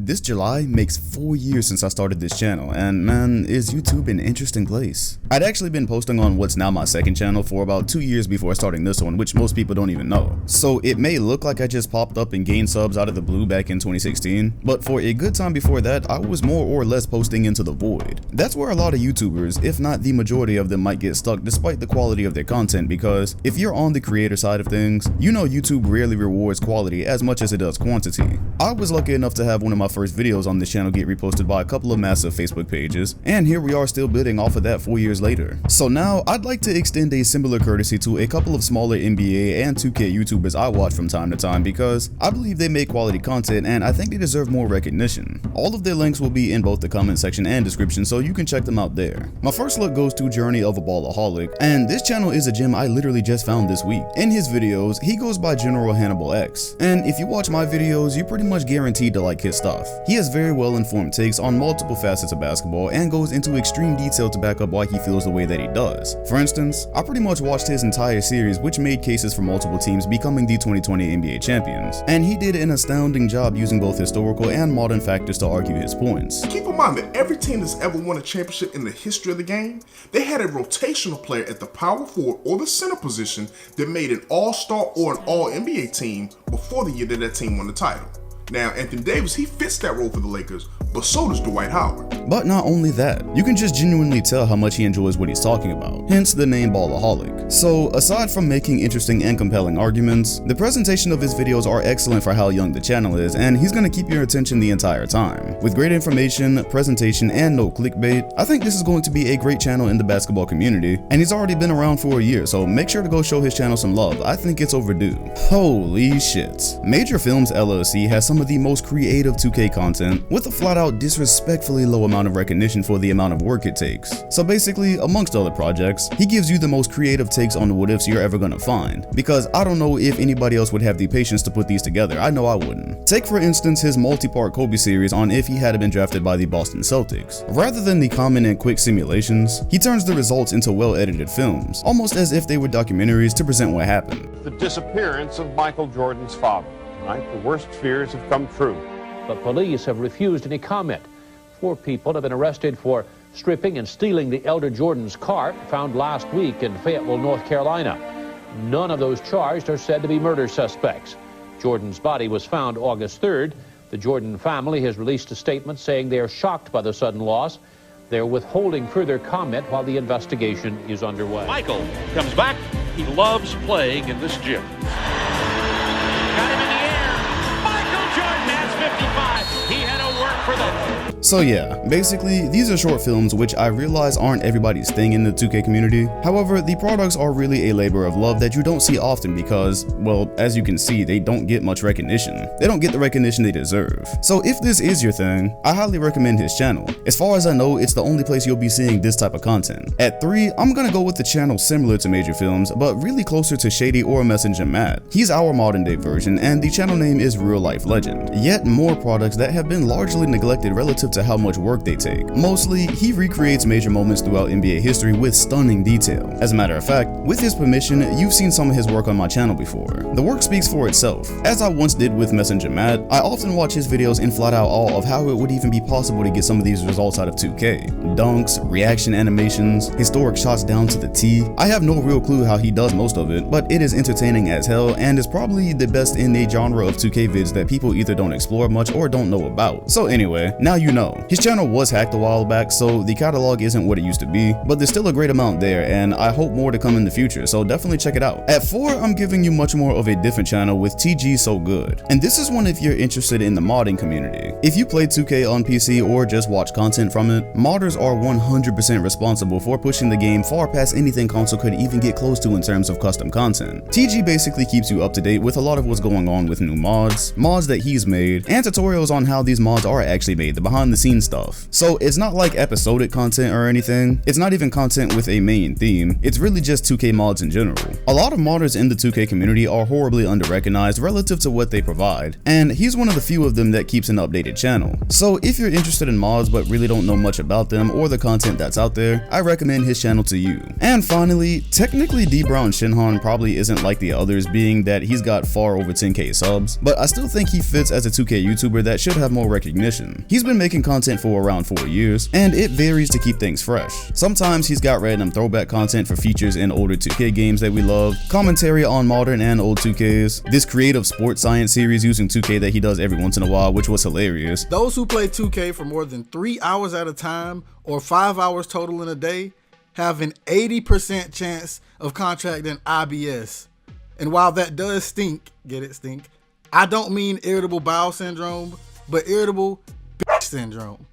This July makes 4 years since I started this channel, and man, is YouTube an interesting place. I'd actually been posting on what's now my second channel for about 2 years before starting this one, which most people don't even know. So it may look like I just popped up and gained subs out of the blue back in 2016, but for a good time before that, I was more or less posting into the void. That's where a lot of YouTubers, if not the majority of them, might get stuck despite the quality of their content, because if you're on the creator side of things, you know YouTube rarely rewards quality as much as it does quantity. I was lucky enough to have one of my first videos on this channel get reposted by a couple of massive Facebook pages, and here we are still building off of that 4 years later. So now I'd like to extend a similar courtesy to a couple of smaller NBA and 2K YouTubers I watch from time to time, because I believe they make quality content and I think they deserve more recognition. All of their links will be in both the comment section and description, so you can check them out there. My first look goes to Journey of a Ballaholic, and this channel is a gem I literally just found this week. In his videos, he goes by General Hannibal X, and if you watch my videos, you're pretty much guaranteed to like his stuff. He has very well-informed takes on multiple facets of basketball and goes into extreme detail to back up why he feels the way that he does. For instance, I pretty much watched his entire series, which made cases for multiple teams becoming the 2020 NBA champions, and he did an astounding job using both historical and modern factors to argue his points. Keep in mind that every team that's ever won a championship in the history of the game, they had a rotational player at the power forward or the center position that made an all-star or an all-NBA team before the year that that team won the title. Now, Anthony Davis, he fits that role for the Lakers, but so does Dwight Howard. But not only that, you can just genuinely tell how much he enjoys what he's talking about, hence the name Ballaholic. So aside from making interesting and compelling arguments, the presentation of his videos are excellent for how young the channel is, and he's gonna keep your attention the entire time. With great information, presentation, and no clickbait, I think this is going to be a great channel in the basketball community, and he's already been around for a year, so make sure to go show his channel some love. I think it's overdue. Holy shit. Major Films LLC has some of the most creative 2K content, with a flat-out disrespectfully low amount of recognition for the amount of work it takes. So basically, amongst other projects, he gives you the most creative takes on the what ifs you're ever gonna find, because I don't know if anybody else would have the patience to put these together. I know I wouldn't. Take for instance his multi-part Kobe series on if he had been drafted by the Boston Celtics. Rather than the common and quick simulations, he turns the results into well-edited films, almost as if they were documentaries to present what happened. The disappearance of Michael Jordan's father. Tonight, the worst fears have come true. But police have refused any comment. 4 people have been arrested for stripping and stealing the elder Jordan's car found last week in Fayetteville, North Carolina. None of those charged are said to be murder suspects. Jordan's body was found August 3rd. The Jordan family has released a statement saying they are shocked by the sudden loss. They're withholding further comment while the investigation is underway. Michael comes back. He loves playing in this gym. Got him in the air. Michael Jordan has 55. He had to work for them. So yeah, basically, these are short films which I realize aren't everybody's thing in the 2K community. However, the products are really a labor of love that you don't see often because, well, as you can see, they don't get much recognition. They don't get the recognition they deserve. So if this is your thing, I highly recommend his channel. As far as I know, it's the only place you'll be seeing this type of content. At 3, I'm gonna go with the channel similar to Major Films, but really closer to Shady or Messenger Matt. He's our modern day version, and the channel name is Real Life Legend. Yet more products that have been largely neglected relative to how much work they take. Mostly, he recreates major moments throughout NBA history with stunning detail. As a matter of fact, with his permission, you've seen some of his work on my channel before. The work speaks for itself. As I once did with Messenger Matt, I often watch his videos in flat out awe of how it would even be possible to get some of these results out of 2K. Dunks, reaction animations, historic shots down to the T. I have no real clue how he does most of it, but it is entertaining as hell and is probably the best in a genre of 2K vids that people either don't explore much or don't know about. So anyway, now you know. His channel was hacked a while back, so the catalog isn't what it used to be, but there's still a great amount there, and I hope more to come in the future, so definitely check it out. At 4, I'm giving you much more of a different channel with TG So Good, and this is one if you're interested in the modding community. If you play 2K on PC or just watch content from it, modders are 100% responsible for pushing the game far past anything console could even get close to in terms of custom content. TG basically keeps you up to date with a lot of what's going on with new mods that he's made, and tutorials on how these mods are actually made, the behind behind the scenes stuff. So it's not like episodic content or anything. It's not even content with a main theme. It's really just 2K mods in general. A lot of modders in the 2K community are horribly under-recognized relative to what they provide, and he's one of the few of them that keeps an updated channel. So if you're interested in mods but really don't know much about them or the content that's out there, I recommend his channel to you. And finally, technically D Brown Shinhan probably isn't like the others, being that he's got far over 10k subs, but I still think he fits as a 2K YouTuber that should have more recognition. He's been making content for around 4 years, and it varies to keep things fresh. Sometimes he's got random throwback content for features in older 2K games that we love, commentary on modern and old 2Ks, this creative sports science series using 2K that he does every once in a while, which was hilarious. Those who play 2K for more than 3 hours at a time or 5 hours total in a day have an 80% chance of contracting IBS. And while that does stink, get it, stink, I don't mean irritable bowel syndrome, but irritable bitch syndrome.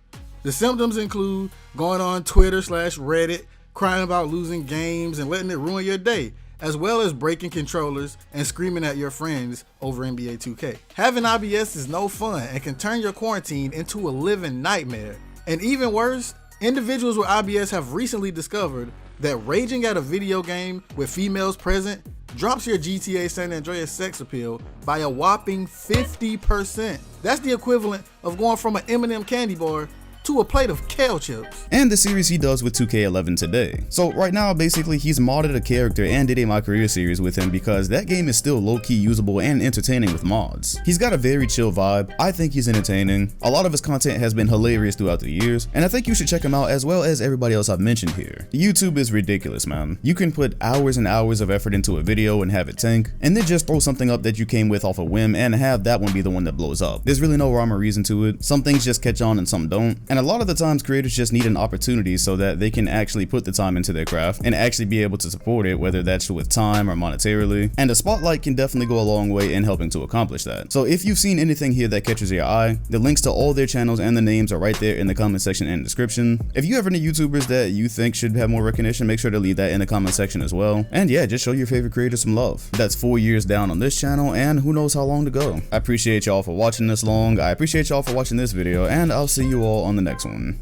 The symptoms include going on Twitter/Reddit, crying about losing games and letting it ruin your day, as well as breaking controllers and screaming at your friends over NBA 2K. Having IBS is no fun and can turn your quarantine into a living nightmare. And even worse, individuals with IBS have recently discovered that raging at a video game with females present drops your GTA San Andreas sex appeal by a whopping 50%. That's the equivalent of going from an M&M candy bar to a plate of kale chips. And the series he does with 2K11 today. So right now, basically, he's modded a character and did a My Career series with him because that game is still low-key usable and entertaining with mods. He's got a very chill vibe. I think he's entertaining. A lot of his content has been hilarious throughout the years, and I think you should check him out as well as everybody else I've mentioned here. YouTube is ridiculous, man. You can put hours and hours of effort into a video and have it tank, and then just throw something up that you came with off a whim and have that one be the one that blows up. There's really no rhyme or reason to it. Some things just catch on and some don't. And a lot of the times creators just need an opportunity so that they can actually put the time into their craft and actually be able to support it, whether that's with time or monetarily. And a spotlight can definitely go a long way in helping to accomplish that. So if you've seen anything here that catches your eye, the links to all their channels and the names are right there in the comment section and description. If you have any YouTubers that you think should have more recognition, make sure to leave that in the comment section as well. And yeah, just show your favorite creators some love. That's 4 years down on this channel and who knows how long to go. I appreciate y'all for watching this long. I appreciate y'all for watching this video, and I'll see you all on the next one.